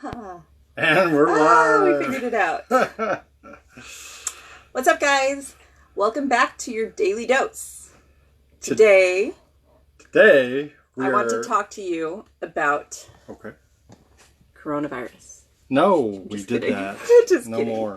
And we're live. We figured it out. What's up, guys? Welcome back to your daily dose. Today I want to talk to you about coronavirus. No, we did that. Just no kidding. more.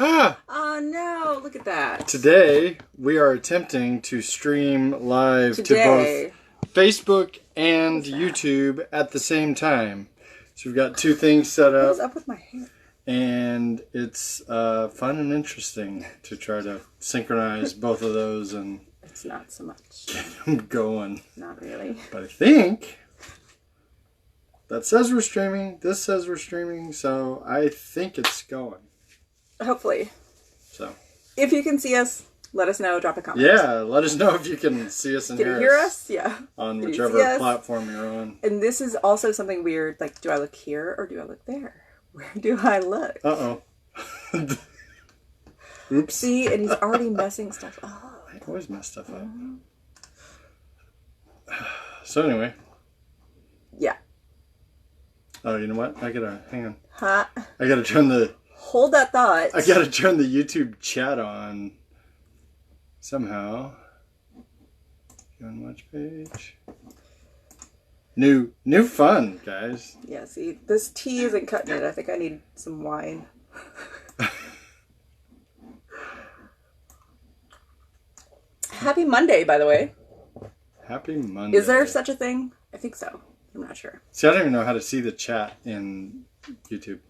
Oh no, look at that. Today we are attempting to stream live to both Facebook and YouTube at the same time. So we've got two things set up. What's up with my hair? And it's fun and interesting to try to synchronize both of those and it's not so much. Get them going. Not really. But I think that says we're streaming. This says we're streaming. So I think it's going. Hopefully. So if you can see us, let us know. Drop a comment. Yeah, let us know if you can see us and hear us. Yeah. On whichever platform you're on. And this is also something weird. Like, do I look here or do I look there? Where do I look? Uh-oh. Oops. See, and he's already messing stuff up. I always mess stuff up. So anyway. Yeah. Oh, you know what? Hang on. Huh? I gotta turn the... Hold that thought. I gotta turn the YouTube chat on. Somehow. On watch page. New fun, guys. Yeah, see, this tea isn't cutting it. I think I need some wine. Happy Monday, by the way. Happy Monday. Is there such a thing? I think so. I'm not sure. See, I don't even know how to see the chat in YouTube.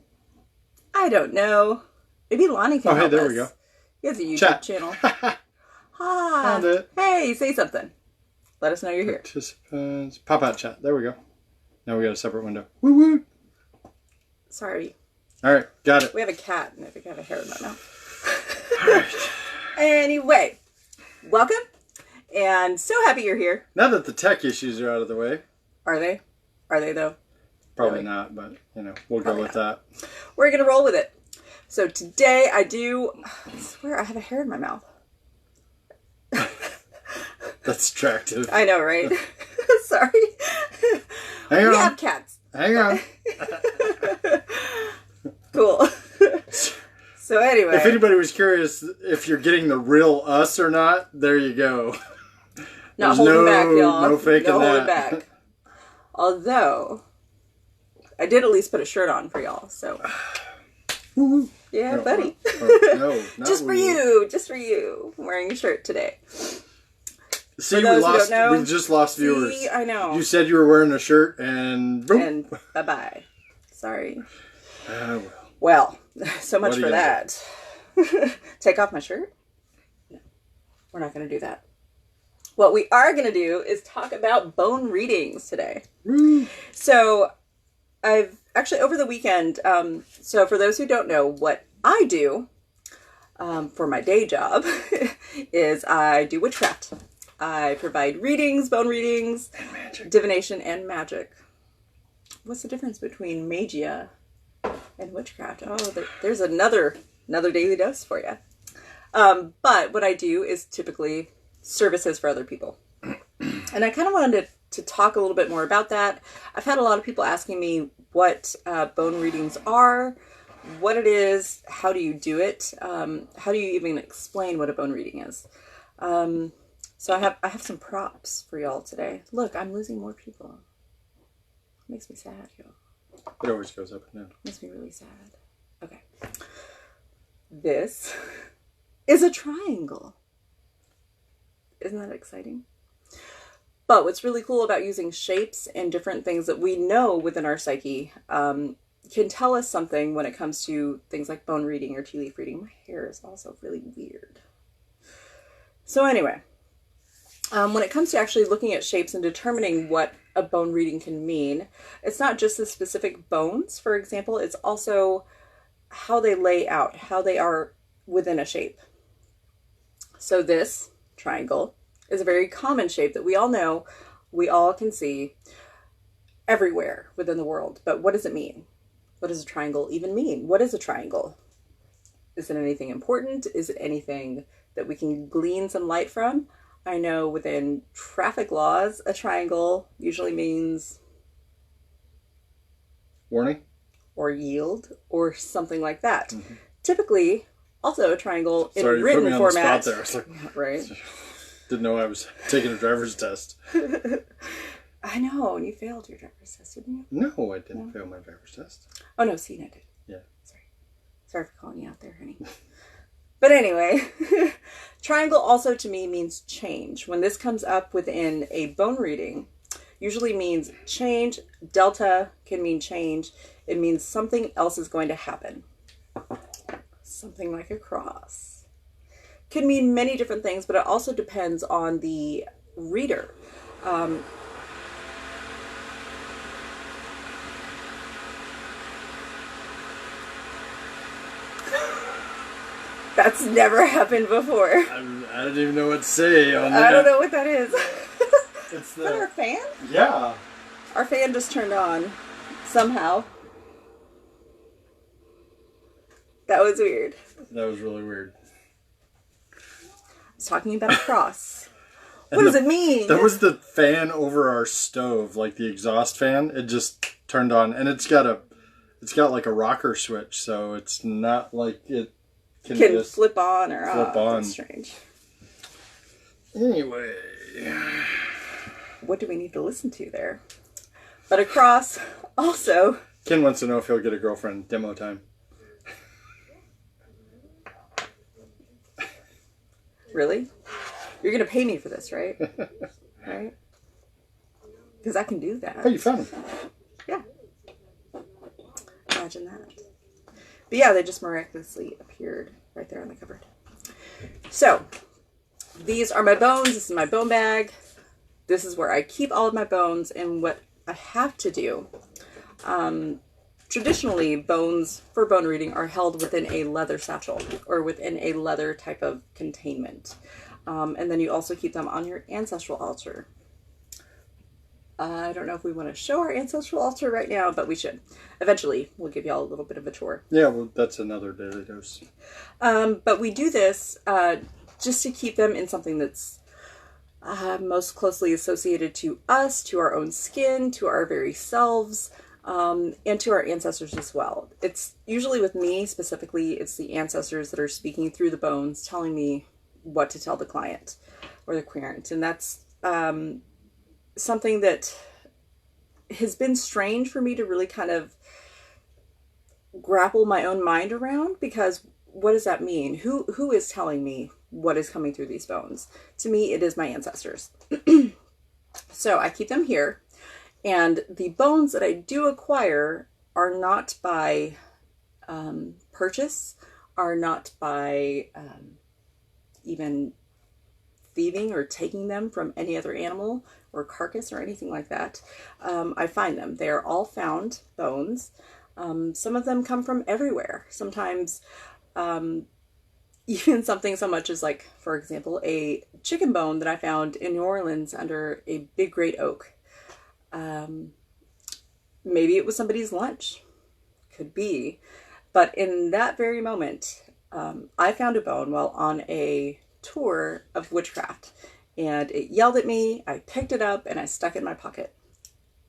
I don't know. Maybe Lonnie can help us. Oh, hey, there we go. He has a YouTube channel. Hi. Found it. Hey, say something. Let us know you're here. Participants. Pop out chat. There we go. Now we got a separate window. Woo woo. Sorry. All right. Got it. We have a cat, and I think I have a hair in my mouth. All right. Anyway, welcome. And so happy you're here. Now that the tech issues are out of the way. Are they? Are they, though? Probably not, but, we'll go with that. We're going to roll with it. So today I swear I have a hair in my mouth. That's attractive. I know, right? Sorry. Hang on. We have cats. Hang on. Cool. So anyway. If anybody was curious if you're getting the real us or not, there you go. Not holding back, y'all. No faking no that. Holding back. Although, I did at least put a shirt on for y'all, so. Yeah, buddy. No, just for you. Just for you. I'm wearing a shirt today. See, we just lost viewers. See, I know. You said you were wearing a shirt and boom. And bye-bye. Sorry. Well. Well, so much for that. Take off my shirt? No. We're not going to do that. What we are going to do is talk about bone readings today. So, I've actually, over the weekend, so for those who don't know, what I do for my day job is I do witchcraft. I provide readings, bone readings, divination, and magic. What's the difference between magia and witchcraft? Oh, there's another daily dose for you. But what I do is typically services for other people. And I kind of wanted to talk a little bit more about that. I've had a lot of people asking me what bone readings are, what it is, how do you do it, how do you even explain what a bone reading is. So I have some props for y'all today. Look, I'm losing more people. It makes me sad, y'all. It always goes up and down. Makes me really sad. Okay. This is a triangle. Isn't that exciting? But what's really cool about using shapes and different things that we know within our psyche can tell us something when it comes to things like bone reading or tea leaf reading. My hair is also really weird. So anyway, when it comes to actually looking at shapes and determining what a bone reading can mean, it's not just the specific bones, for example, it's also how they lay out, how they are within a shape. So this triangle is a very common shape that we all know, we all can see everywhere within the world. But what does it mean? What does a triangle even mean? What is a triangle? Is it anything important? Is it anything that we can glean some light from? I know within traffic laws, a triangle usually means... Warning? or yield or something like that. Mm-hmm. Typically, also a triangle in Sorry, written you put me format. on the spot there. I was like, right. Didn't know I was taking a driver's test. I know, and you failed your driver's test, didn't you? No, I didn't fail my driver's test. Oh, no, Cena did. Yeah. Sorry for calling you out there, honey. But anyway, triangle also to me means change. When this comes up within a bone reading, usually means change. Delta can mean change. It means something else is going to happen. Something like a cross. Can mean many different things, but it also depends on the reader. That's never happened before. I don't even know what to say on that. I don't know what that is. It's Is that our fan? Yeah. Our fan just turned on. Somehow. That was weird. That was really weird. I was talking about a cross. What does it mean? That was the fan over our stove, like the exhaust fan. It just turned on, and it's got like a rocker switch, so it's not like it can just flip on or off. On. That's strange. Anyway, what do we need to listen to there? But a cross also. Ken wants to know if he'll get a girlfriend. Demo time. Really? You're going to pay me for this, right? Right? Because I can do that. Oh, you found them. Yeah. Imagine that. But yeah, they just miraculously appeared right there on the cupboard. So, these are my bones. This is my bone bag. This is where I keep all of my bones. And what I have to do, traditionally, bones for bone reading are held within a leather satchel or within a leather type of containment. And then you also keep them on your ancestral altar. I don't know if we want to show our ancestral altar right now, but we should. Eventually, we'll give y'all a little bit of a tour. Yeah, well, that's another daily dose. But we do this just to keep them in something that's most closely associated to us, to our own skin, to our very selves, and to our ancestors as well. It's usually with me specifically, it's the ancestors that are speaking through the bones, telling me what to tell the client or the querent. And that's something that has been strange for me to really kind of grapple my own mind around, because what does that mean? Who is telling me what is coming through these bones? To me, it is my ancestors. So I keep them here, and the bones that I do acquire are not by purchase, are not by even thieving or taking them from any other animal or carcass or anything like that. I find them. They are all found bones. Some of them come from everywhere. Sometimes even something so much as, like, for example, a chicken bone that I found in New Orleans under a big great oak. Maybe it was somebody's lunch. Could be. But in that very moment, I found a bone while on a tour of witchcraft, and it yelled at me. I picked it up and I stuck it in my pocket.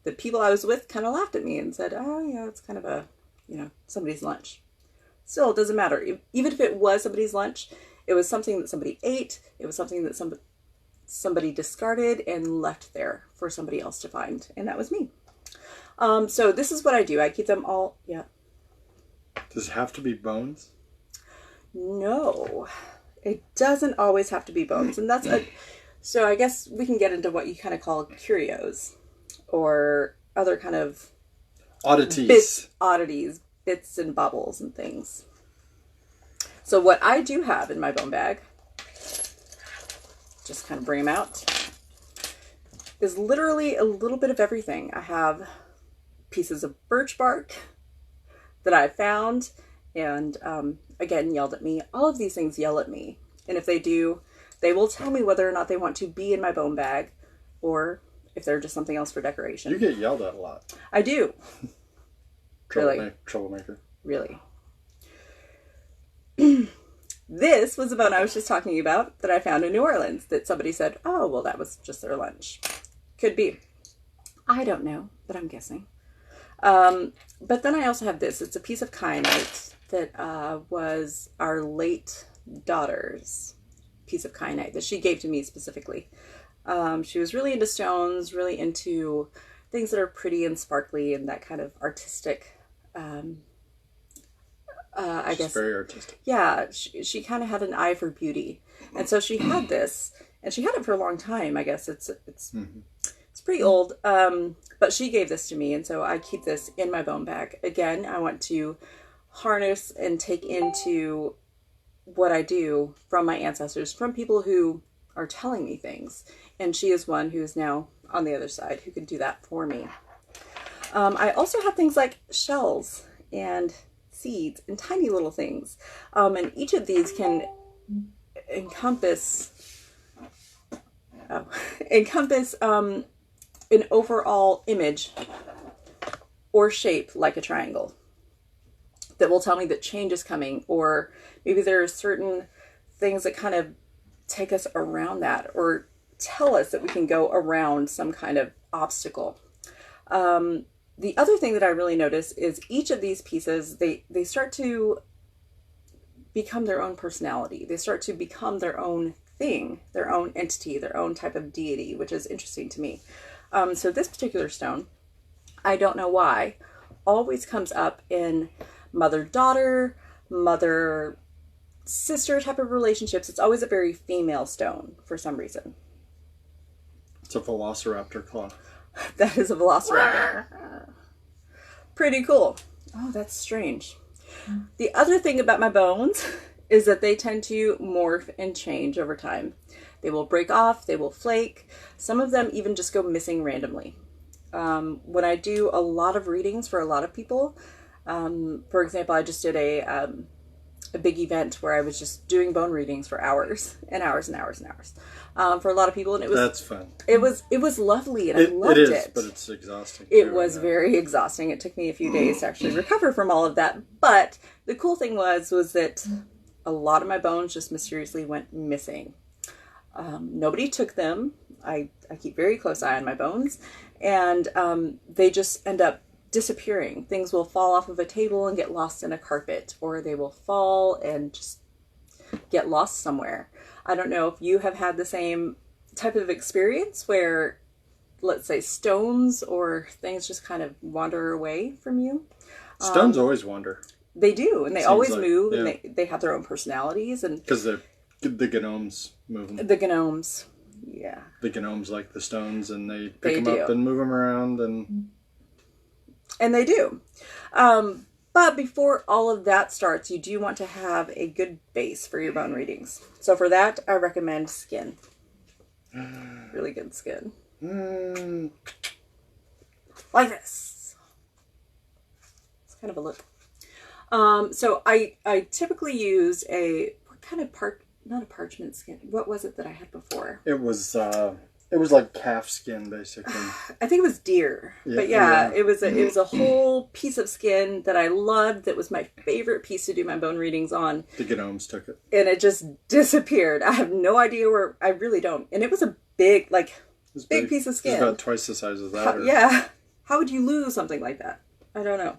The people I was with kind of laughed at me and said, oh yeah, it's kind of a, somebody's lunch. Still, it doesn't matter. Even if it was somebody's lunch, it was something that somebody ate. It was something that somebody discarded and left there for somebody else to find. And that was me. So this is what I do. I keep them all, yeah. Does it have to be bones? No, it doesn't always have to be bones. And so I guess we can get into what you kind of call curios or other kind of oddities, bits and bubbles and things. So what I do have in my bone bag, just kind of bring them out, is literally a little bit of everything. I have pieces of birch bark that I found and again yelled at me. All of these things yell at me. And if they do, they will tell me whether or not they want to be in my bone bag or if they're just something else for decoration. You get yelled at a lot. I do. Really? Troublemaker. Really. This was the bone I was just talking about that I found in New Orleans that somebody said, oh, well, that was just their lunch. Could be. I don't know, but I'm guessing. But then I also have this. It's a piece of kyanite that was our late daughter's piece of kyanite that she gave to me specifically. She was really into stones, really into things that are pretty and sparkly and that kind of artistic, I guess. Very artistic. Yeah, she kind of had an eye for beauty. And so she had this, and she had it for a long time, I guess. It's pretty old, but she gave this to me, and so I keep this in my bone bag. Again, I want to harness and take into what I do from my ancestors, from people who are telling me things. And she is one who is now on the other side who can do that for me. I also have things like shells and seeds and tiny little things. And each of these can encompass an overall image or shape like a triangle that will tell me that change is coming, or maybe there are certain things that kind of take us around that or tell us that we can go around some kind of obstacle. The other thing that I really notice is each of these pieces, they start to become their own personality. They start to become their own thing, their own entity, their own type of deity, which is interesting to me. So this particular stone, I don't know why, always comes up in mother-daughter, mother-sister type of relationships. It's always a very female stone for some reason. It's a velociraptor claw. That is a velociraptor. Pretty cool. Oh, that's strange. The other thing about my bones is that they tend to morph and change over time. They will break off, they will flake. Some of them even just go missing randomly. When I do a lot of readings for a lot of people, for example, I just did a big event where I was just doing bone readings for hours and hours and hours and hours for a lot of people, and it was that's fun. It was lovely, and I loved it. It is, but it's exhausting. It was very exhausting. It took me a few days to actually recover from all of that. But the cool thing was that a lot of my bones just mysteriously went missing. Nobody took them. I keep very close eye on my bones, and they just end up disappearing. Things will fall off of a table and get lost in a carpet, or they will fall and just get lost somewhere. I don't know if you have had the same type of experience where, let's say, stones or things just kind of wander away from you. Stones always wander. They do, and they always move, yeah. And they have their own personalities. And because the gnomes move them. The gnomes, yeah. The gnomes like the stones, and they pick them up and move them around, and they do. But before all of that starts, you do want to have a good base for your bone readings. So for that, I recommend skin. Really good skin. Like this. It's kind of a look. So I typically use what kind of not a parchment skin. What was it that I had before? It was like calf skin, basically. I think it was deer. Yeah, but yeah, it was a whole piece of skin that I loved. That was my favorite piece to do my bone readings on. The gnomes took it. And it just disappeared. I have no idea where. I really don't. And it was a big piece of skin. It's about twice the size of that. Yeah. How would you lose something like that? I don't know.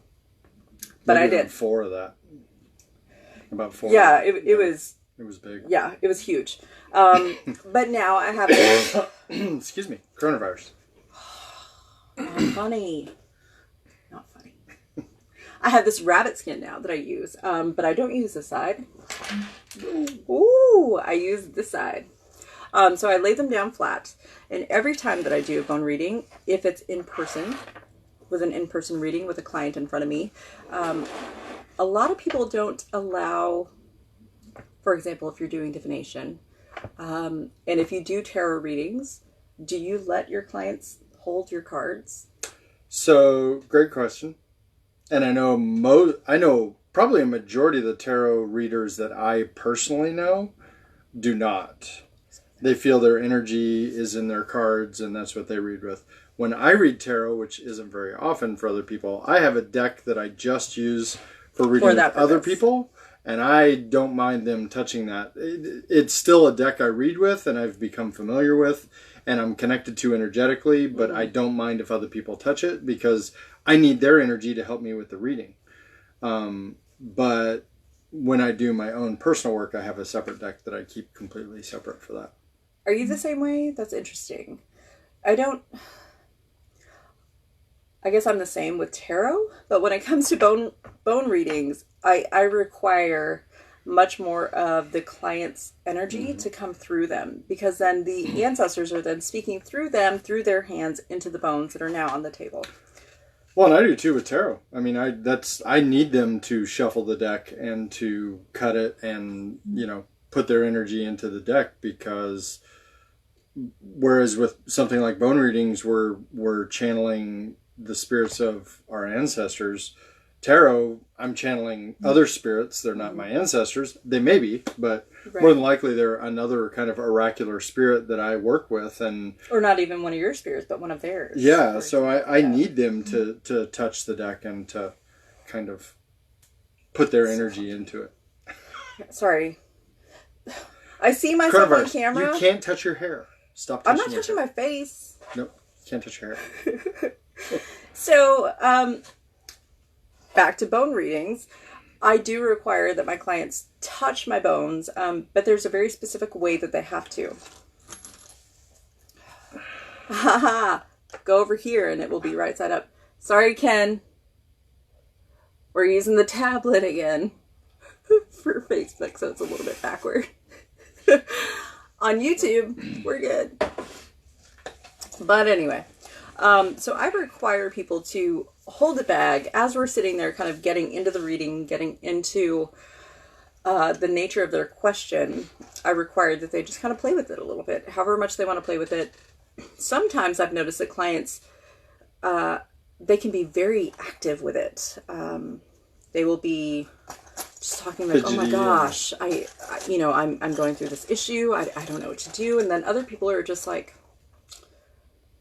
But I did. 4 of that. About 4. Yeah, it was. It was big. Yeah, it was huge. But now I have excuse me, coronavirus. Not funny. Not funny. I have this rabbit skin now that I use, but I don't use this side. Ooh, I use this side. So I lay them down flat, and every time that I do a bone reading, if it's in person, with an in-person reading with a client in front of me, a lot of people don't allow, for example, if you're doing divination, and if you do tarot readings, do you let your clients hold your cards? So, great question. And I know probably a majority of the tarot readers that I personally know do not. They feel their energy is in their cards, and that's what they read with. When I read tarot, which isn't very often for other people, I have a deck that I just use for reading with other people. And I don't mind them touching that. It's still a deck I read with and I've become familiar with. and I'm connected to energetically, but I don't mind if other people touch it because I need their energy to help me with the reading. But when I do my own personal work, I have a separate deck that I keep completely separate for that. Are you the same way? That's interesting. I guess I'm the same with tarot, but when it comes to bone readings, I require much more of the client's energy to come through them, because then the ancestors are then speaking through them, through their hands, into the bones that are now on the table. Well, and I do too with tarot. I mean, I need them to shuffle the deck and to cut it and, put their energy into the deck, because whereas with something like bone readings, we're channeling the spirits of our ancestors. Tarot, I'm channeling other spirits. They're not my ancestors. They may be, but more than likely they're another kind of oracular spirit that I work with. Or not even one of your spirits, but one of theirs. Yeah, so I need them to touch the deck and to kind of put their energy into it. Sorry. I see myself on Coronavirus, camera. You can't touch your hair. Stop touching I'm not touching my face. Nope, can't touch your hair. So, back to bone readings. I do require that my clients touch my bones, but there's a very specific way that they have to. Go over here and it will be right side up. Sorry, Ken. We're using the tablet again for Facebook, so it's a little bit backward. On YouTube, we're good. But anyway, so I require people to hold the bag as we're sitting there kind of getting into the reading, getting into the nature of their question. I require that they just kind of play with it a little bit, however much they want to play with it. Sometimes I've noticed that clients, they can be very active with it. They will be just talking like, oh my gosh, I'm going through this issue. I don't know what to do. And then other people are just like,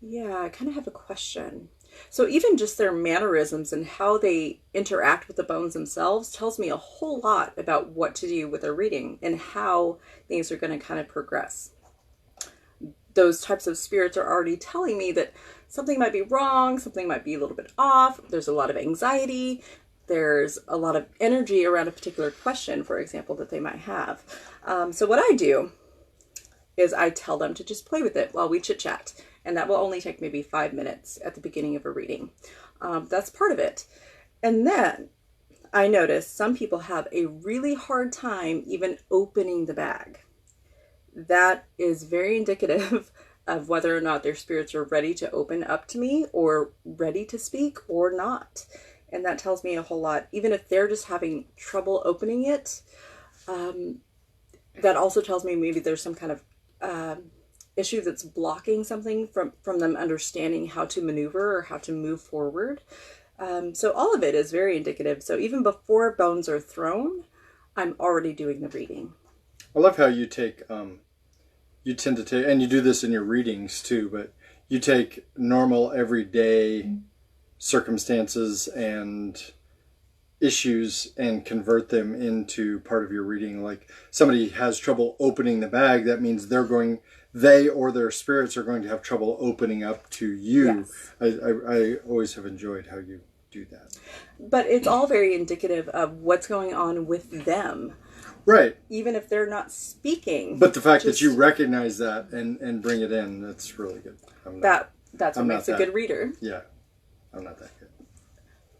yeah, I kind of have a question. So even just their mannerisms and how they interact with the bones themselves tells me a whole lot about what to do with their reading and how things are going to kind of progress. Those types of spirits are already telling me that something might be wrong, something might be a little bit off. There's a lot of anxiety. There's a lot of energy around a particular question, for example, that they might have. So what I do is I tell them to just play with it while we chit chat. And that will only take maybe 5 minutes at the beginning of a reading. That's part of it. And then I notice some people have a really hard time even opening the bag. That is very indicative of whether or not their spirits are ready to open up to me or ready to speak or not. And that tells me a whole lot. Even if they're just having trouble opening it, that also tells me maybe there's some kind of issue that's blocking something from them understanding how to maneuver or how to move forward. So all of it is very indicative. So even before bones are thrown, I'm already doing the reading. I love how you take, you tend to take, and you do this in your readings too, but you take normal everyday circumstances and issues and convert them into part of your reading. Like somebody has trouble opening the bag, that means they or their spirits are going to have trouble opening up to you. Yes. I always have enjoyed how you do that. But it's all very indicative of what's going on with them. Right. Even if they're not speaking. But the fact that you recognize that and bring it in, that's really good. That's what makes a good reader. Yeah. I'm not that good.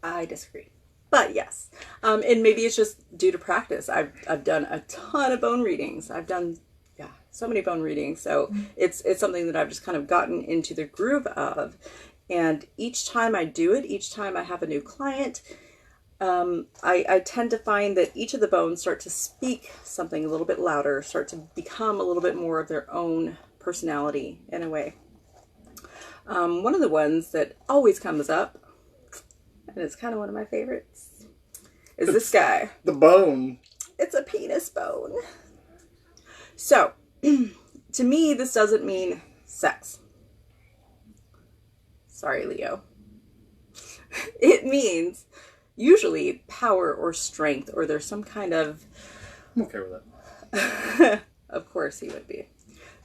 I disagree. But yes. And maybe it's just due to practice. I've done a ton of bone readings. I've done so many bone readings. So it's something that I've just kind of gotten into the groove of. And each time I do it, each time I have a new client, I tend to find that each of the bones start to speak something a little bit louder, start to become a little bit more of their own personality in a way. One of the ones that always comes up, and it's kind of one of my favorites, is this guy. The bone. It's a penis bone. So, to me, this doesn't mean sex. Sorry, Leo. It means usually power or strength, or there's some kind of... I'm okay with that. Of course he would be.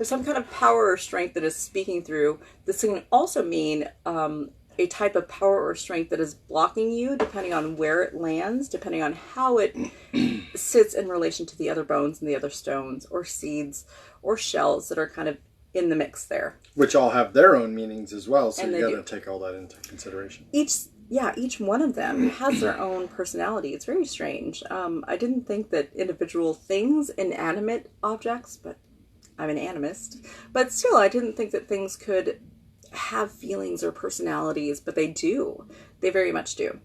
there's some kind of power or strength that is speaking through. This can also mean a type of power or strength that is blocking you, depending on where it lands, depending on how it sits in relation to the other bones and the other stones or seeds or shells that are kind of in the mix there. Which all have their own meanings as well, so And you got to take all that into consideration. Each one of them has their own personality. It's very strange. I didn't think that individual things, inanimate objects, but I'm an animist, but still I didn't think that things could have feelings or personalities, but they do. They very much do.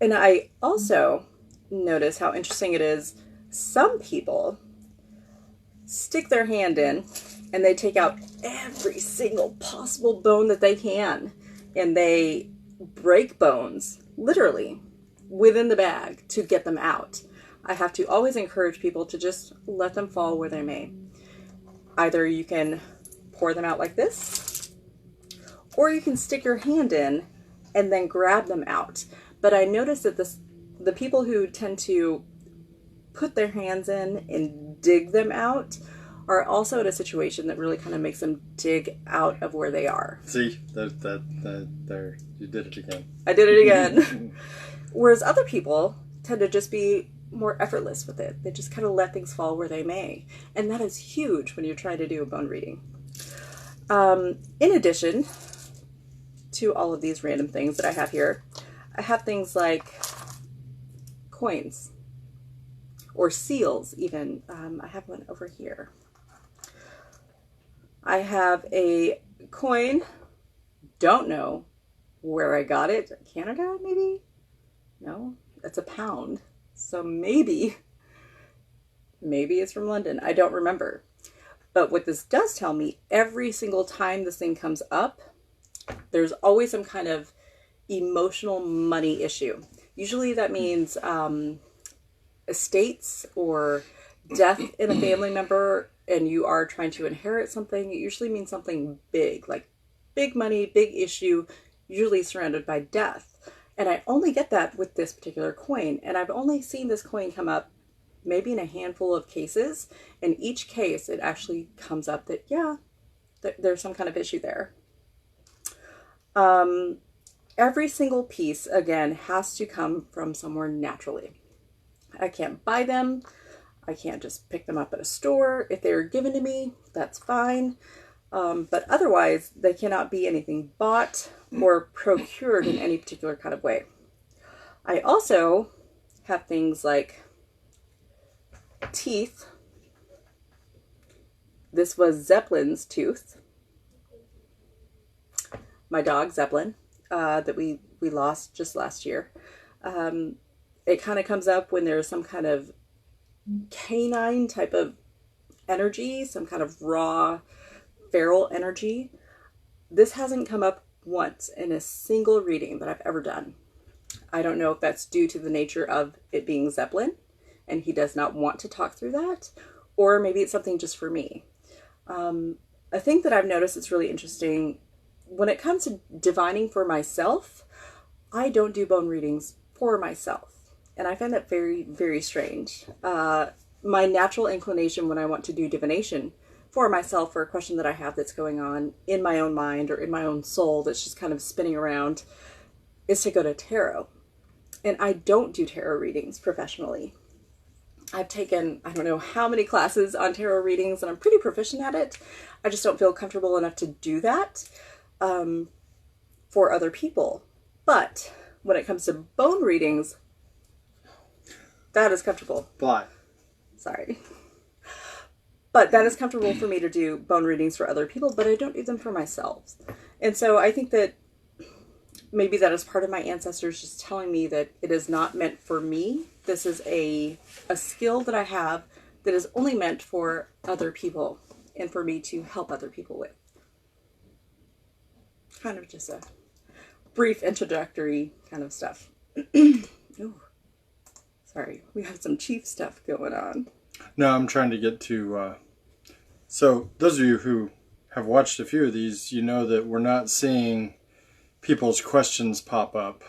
And I also notice how interesting it is. Some people stick their hand in and they take out every single possible bone that they can, and they break bones, literally, within the bag to get them out. I have to always encourage people to just let them fall where they may. Either you can pour them out like this, or you can stick your hand in and then grab them out. But I notice that the people who tend to put their hands in and dig them out are also in a situation that really kind of makes them dig out of where they are. See, there, you did it again. I did it again. Whereas other people tend to just be more effortless with it. They just kind of let things fall where they may. And that is huge when you're trying to do a bone reading. In addition to all of these random things that I have here, I have things like coins or seals even. I have one over here. I have a coin. Don't know where I got it. Canada, maybe? No, that's a pound. So maybe it's from London. I don't remember. But what this does tell me, every single time this thing comes up, there's always some kind of emotional money issue. Usually that means estates or death in a family member, and you are trying to inherit something. It usually means something big, like big money, big issue, usually surrounded by death. And I only get that with this particular coin. And I've only seen this coin come up maybe in a handful of cases. In each case, it actually comes up that, yeah, there's some kind of issue there. Every single piece, again, has to come from somewhere naturally. I can't buy them. I can't just pick them up at a store. If they're given to me, that's fine. But otherwise, they cannot be anything bought or procured in any particular kind of way. I also have things like teeth. This was Zeppelin's tooth. My dog, Zeppelin, that we lost just last year. It kind of comes up when there's some kind of canine type of energy, some kind of raw feral energy. This hasn't come up once in a single reading that I've ever done. I don't know if that's due to the nature of it being Zeppelin and he does not want to talk through that, or maybe it's something just for me. A thing that I've noticed that's really interesting, when it comes to divining for myself, I don't do bone readings for myself. And I find that very, very strange. My natural inclination when I want to do divination for myself, for a question that I have that's going on in my own mind or in my own soul that's just kind of spinning around, is to go to tarot. And I don't do tarot readings professionally. I've taken, I don't know how many classes on tarot readings, and I'm pretty proficient at it. I just don't feel comfortable enough to do that for other people. But when it comes to bone readings, that is comfortable. Fly. Sorry. But that is comfortable for me to do bone readings for other people, but I don't do them for myself. And so I think that maybe that is part of my ancestors just telling me that it is not meant for me. This is a skill that I have that is only meant for other people and for me to help other people with. Kind of just a brief introductory kind of stuff. Ooh. Sorry, we have some chief stuff going on. No, I'm trying to get to... So, those of you who have watched a few of these, you know that we're not seeing people's questions pop up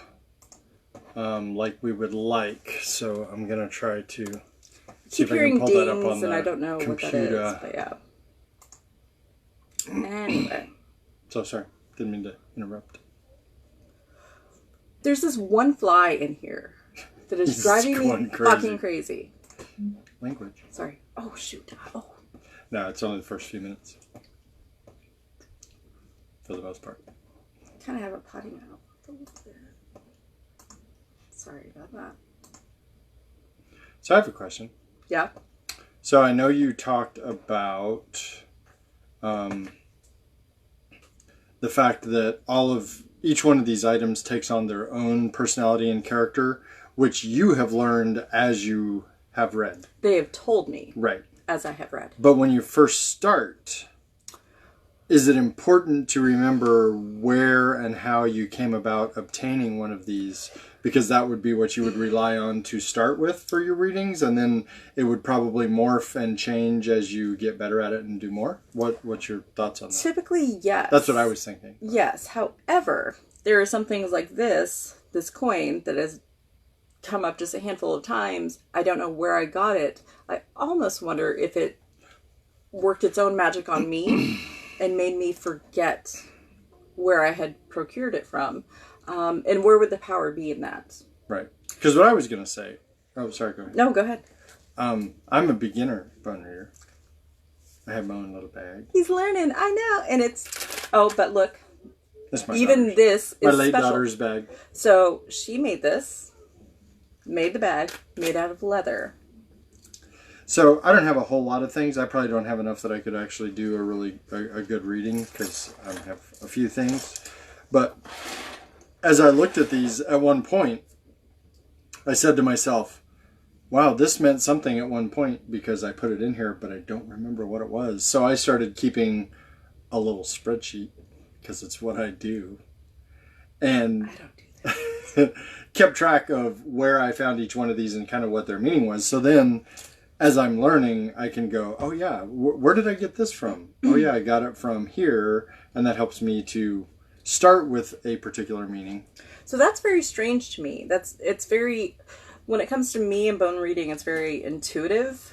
like we would like. So, I'm going to try to see if I can pull that up on the and I don't know computer. What that is, but yeah. Anyway. So sorry. Didn't mean to interrupt. There's this one fly in here that is driving me fucking crazy. Language. Sorry. Oh, shoot. Oh. No, it's only the first few minutes. For the most part. Kind of have it potty mouth. Sorry about that. So I have a question. Yeah. So I know you talked about the fact that each one of these items takes on their own personality and character, which you have learned as you have read. They have told me. Right. As I have read. But when you first start, is it important to remember where and how you came about obtaining one of these? Because that would be what you would rely on to start with for your readings, and then it would probably morph and change as you get better at it and do more? What's your thoughts on that? Typically, yes. That's what I was thinking. Yes. However, there are some things like this coin that has come up just a handful of times. I don't know where I got it. I almost wonder if it worked its own magic on me and made me forget where I had procured it from. And where would the power be in that? Right. Because what I was going to say... Oh, sorry, go ahead. No, go ahead. I'm a beginner bone reader. I have my own little bag. He's learning. I know. And it's... Oh, but look. That's my even daughter's. This is my late special. Daughter's bag. So she made this. Made the bag. Made out of leather. So I don't have a whole lot of things. I probably don't have enough that I could actually do a good reading because I have a few things. But as I looked at these at one point, I said to myself, wow, this meant something at one point because I put it in here, but I don't remember what it was. So I started keeping a little spreadsheet because it's what I do. And I don't do that. kept track of where I found each one of these and kind of what their meaning was. So then as I'm learning, I can go, oh yeah, where did I get this from? Oh yeah, I got it from here. And that helps me to start with a particular meaning. So that's very strange to me. It's very, when it comes to me and bone reading, it's very intuitive.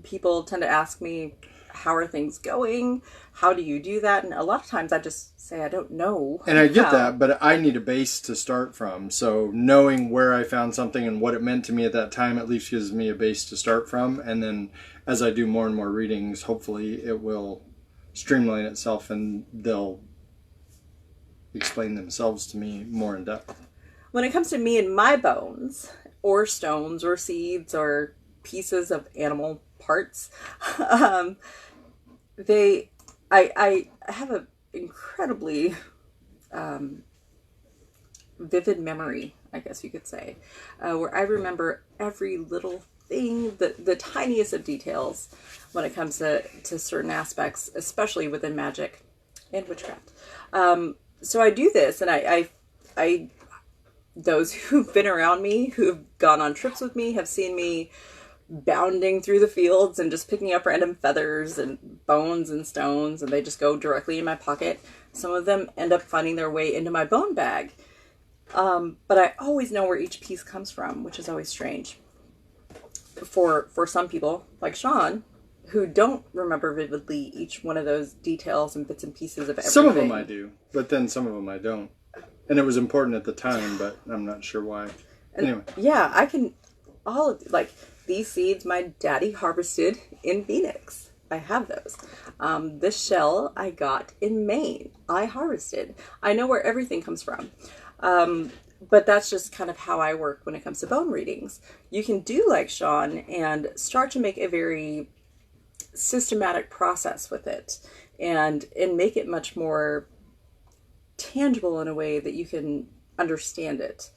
People tend to ask me, how are things going? How do you do that? And a lot of times I just say, I don't know. And I get that, but I need a base to start from. So knowing where I found something and what it meant to me at that time at least gives me a base to start from. And then as I do more and more readings, hopefully it will streamline itself and they'll explain themselves to me more in depth. When it comes to me and my bones, or stones, or seeds, or pieces of animal parts, I have an incredibly vivid memory, I guess you could say, where I remember every little thing, the tiniest of details when it comes to certain aspects, especially within magic and witchcraft. So I do this, and I those who've been around me, who've gone on trips with me, have seen me bounding through the fields and just picking up random feathers and bones and stones, and they just go directly in my pocket. Some of them end up finding their way into my bone bag. But I always know where each piece comes from, which is always strange. For some people, like Sean, who don't remember vividly each one of those details and bits and pieces of everything. Some of them I do, but then some of them I don't. And it was important at the time, but I'm not sure why. Anyway. Yeah, I can... All of... Like, these seeds my daddy harvested in Phoenix. I have those. This shell I got in Maine. I harvested. I know where everything comes from. But that's just kind of how I work when it comes to bone readings. You can do like Sean and start to make a very systematic process with it and make it much more tangible in a way that you can understand it,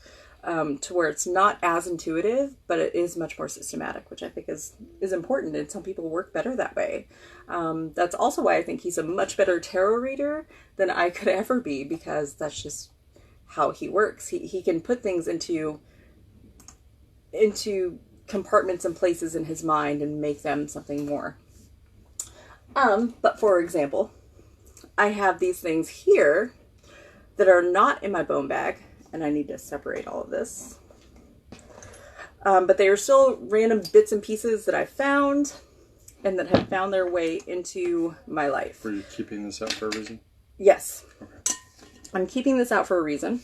to where it's not as intuitive, but it is much more systematic, which I think is important, and some people work better that way. That's also why I think he's a much better tarot reader than I could ever be, because that's just how he works. He can put things into compartments and places in his mind and make them something more. But for example, I have these things here that are not in my bone bag, and I need to separate all of this. But they are still random bits and pieces that I found. and that have found their way into my life. Were you keeping this out for a reason? Yes. Okay. I'm keeping this out for a reason.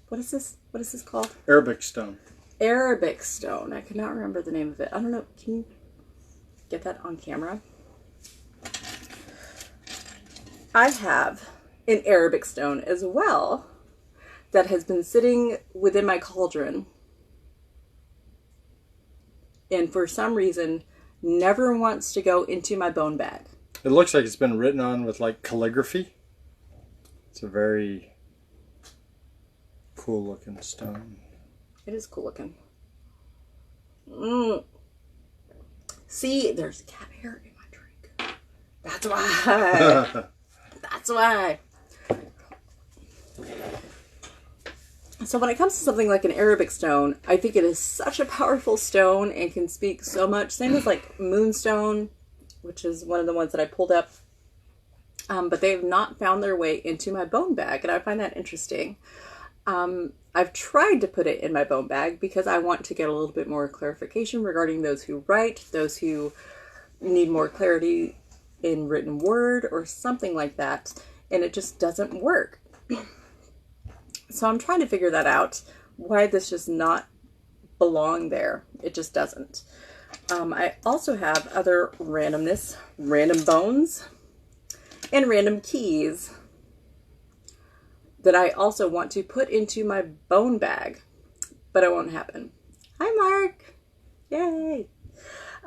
What is this? What is this called? Arabic stone. Arabic stone. I cannot remember the name of it. I don't know. Can you get that on camera? I have an Arabic stone as well that has been sitting within my cauldron and for some reason never wants to go into my bone bag. It looks like it's been written on with like calligraphy. It's a very cool looking stone. It is cool looking. See, there's cat hair in my drink. That's why. That's why. So when it comes to something like an Arabic stone, I think it is such a powerful stone and can speak so much. Same as like moonstone, which is one of the ones that I pulled up. But they have not found their way into my bone bag, and I find that interesting. I've tried to put it in my bone bag because I want to get a little bit more clarification regarding those who write, those who need more clarity in written word or something like that, and it just doesn't work. So I'm trying to figure that out, why this does not belong there. It just doesn't. I also have other randomness, random bones, and random keys that I also want to put into my bone bag, but it won't happen. Hi, Mark. Yay.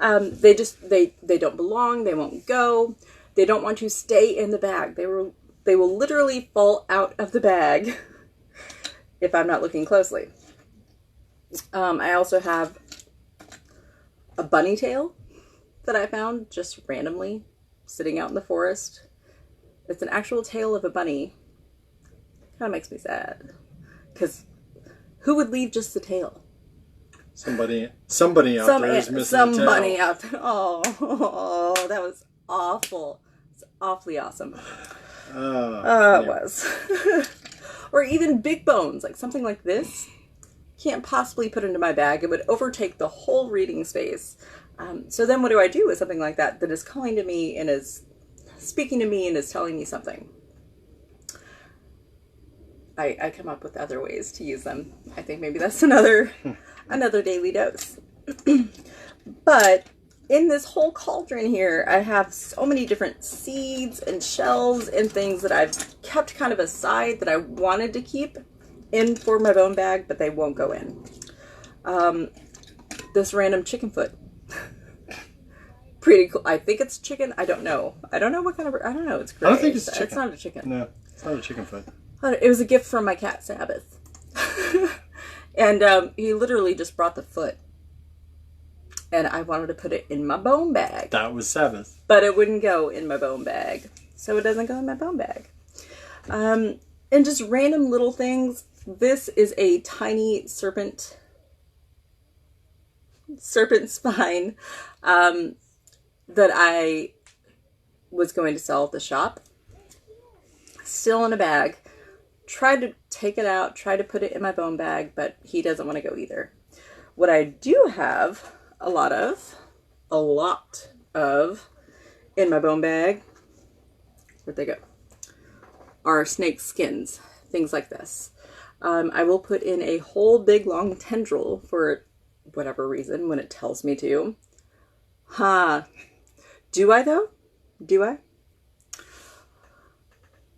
They don't belong. They won't go. They don't want to stay in the bag. They will literally fall out of the bag if I'm not looking closely. I also have a bunny tail that I found just randomly sitting out in the forest. It's an actual tail of a bunny. Kind of makes me sad, because who would leave just the tail? Somebody out there is missing a tail. Somebody out there. Oh, that was awful. It's awfully awesome. It was. Or even big bones, like something like this. Can't possibly put into my bag. It would overtake the whole reading space. So then what do I do with something like that is calling to me and is speaking to me and is telling me something? I come up with other ways to use them. I think maybe that's another daily dose. But in this whole cauldron here, I have so many different seeds and shells and things that I've kept kind of aside that I wanted to keep in for my bone bag, but they won't go in. This random chicken foot. Pretty cool. I think it's chicken. I don't know. I don't know what kind of... I don't know. It's gray. I don't think it's chicken. It's not a chicken. No, it's not a chicken foot. It was a gift from my cat, Sabbath. And he literally just brought the foot. And I wanted to put it in my bone bag. That was Sabbath. But it wouldn't go in my bone bag. So it doesn't go in my bone bag. And just random little things. This is a tiny serpent spine that I was going to sell at the shop. Still in a bag. Tried to take it out, tried to put it in my bone bag, but he doesn't want to go either. What I do have a lot of in my bone bag, where'd they go, are snake skins, things like this. I will put in a whole big long tendril for whatever reason when it tells me to. Do I though? Do I?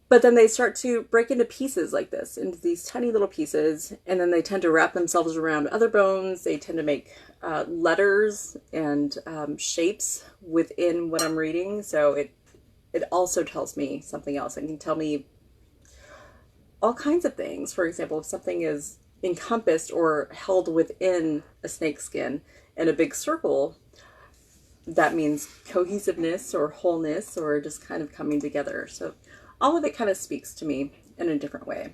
But then they start to break into pieces like this, into these tiny little pieces, and then they tend to wrap themselves around other bones. They tend to make letters and shapes within what I'm reading. So it also tells me something else. It can tell me all kinds of things. For example, if something is encompassed or held within a snake skin in a big circle, that means cohesiveness or wholeness or just kind of coming together. So all of it kind of speaks to me in a different way.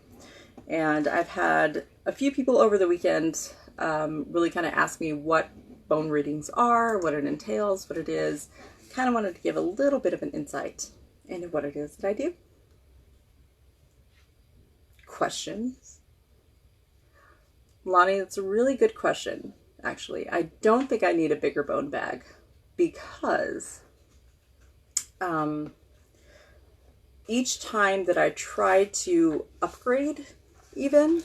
And I've had a few people over the weekend really kind of ask me what bone readings are, what it entails, what it is. Kind of wanted to give a little bit of an insight into what it is that I do. Questions? Lonnie, that's a really good question, actually. I don't think I need a bigger bone bag because each time that I try to upgrade, even,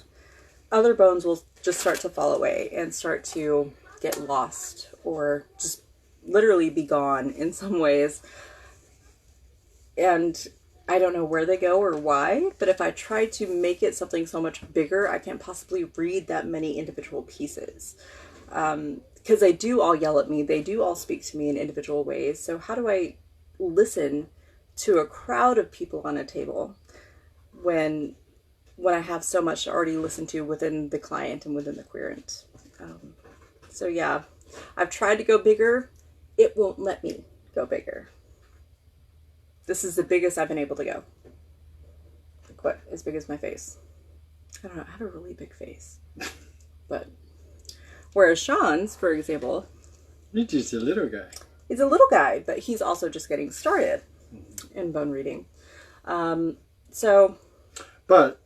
other bones will just start to fall away and start to get lost or just literally be gone in some ways. And I don't know where they go or why, but if I try to make it something so much bigger, I can't possibly read that many individual pieces. Because they do all yell at me. They do all speak to me in individual ways. So how do I listen to a crowd of people on a table when I have so much to already listen to within the client and within the querent? So yeah, I've tried to go bigger. It won't let me go bigger. This is the biggest I've been able to go. Like what? As big as my face. I don't know. I have a really big face. But whereas Sean's, for example, he's just a little guy. He's a little guy, but he's also just getting started in bone reading. But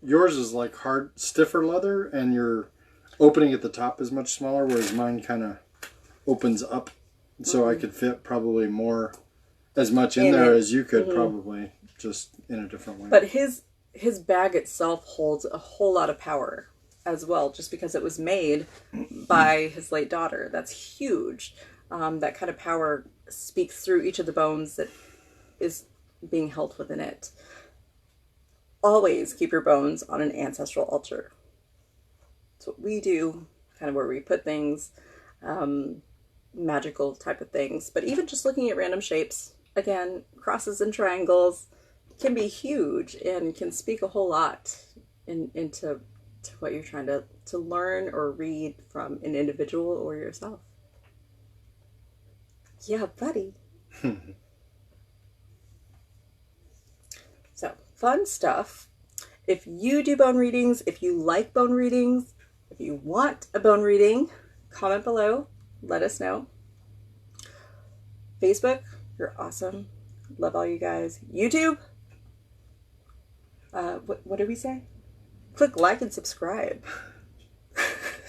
yours is like hard, stiffer leather, and your opening at the top is much smaller, whereas mine kind of opens up. So I could fit probably as much in there as you could, probably, just in a different way. But his bag itself holds a whole lot of power as well, just because it was made by his late daughter. That's huge. That kind of power speaks through each of the bones that is being held within it. Always keep your bones on an ancestral altar. That's what we do, kind of where we put things, magical type of things. But even just looking at random shapes, again, crosses and triangles can be huge and can speak a whole lot into what you're trying to learn or read from an individual or yourself. Yeah, buddy. So, fun stuff. If you do bone readings, if you like bone readings, if you want a bone reading, comment below. Let us know. Facebook, you're awesome. Love all you guys. YouTube, what did we say? Click like and subscribe.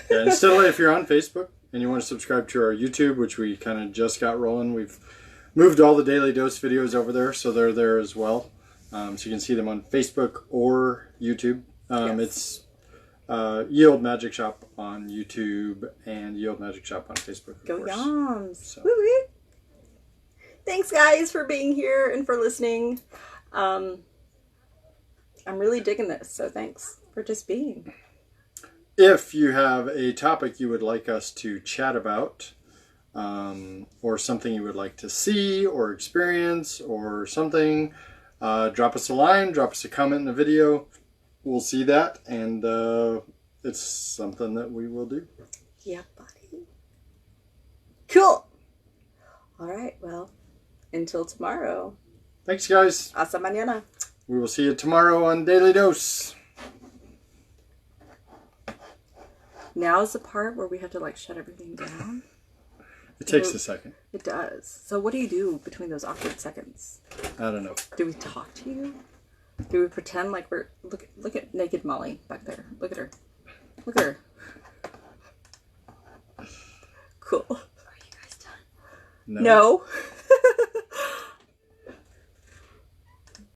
Yeah, and still, if you're on Facebook and you want to subscribe to our YouTube, which we kind of just got rolling, we've moved all the Daily Dose videos over there, so they're there as well. So you can see them on Facebook or YouTube. Yes. It's Yield Magic Shop on YouTube and Yield Magic Shop on Facebook, of Go course. Yums. So. Woo-woo. Thanks, guys, for being here and for listening. I'm really digging this, so thanks for just being. If you have a topic you would like us to chat about, or something you would like to see or experience or something, drop us a line, drop us a comment in the video. We'll see that, and it's something that we will do. Yeah, buddy. Cool. All right, well, until tomorrow. Thanks, guys. Hasta mañana. We will see you tomorrow on Daily Dose. Now is the part where we have to, like, shut everything down. It takes a second. It does. So what do you do between those awkward seconds? I don't know. Do we talk to you? Do we pretend like we're... Look at naked Molly back there. Look at her. Look at her. Cool. Are you guys done? No. No.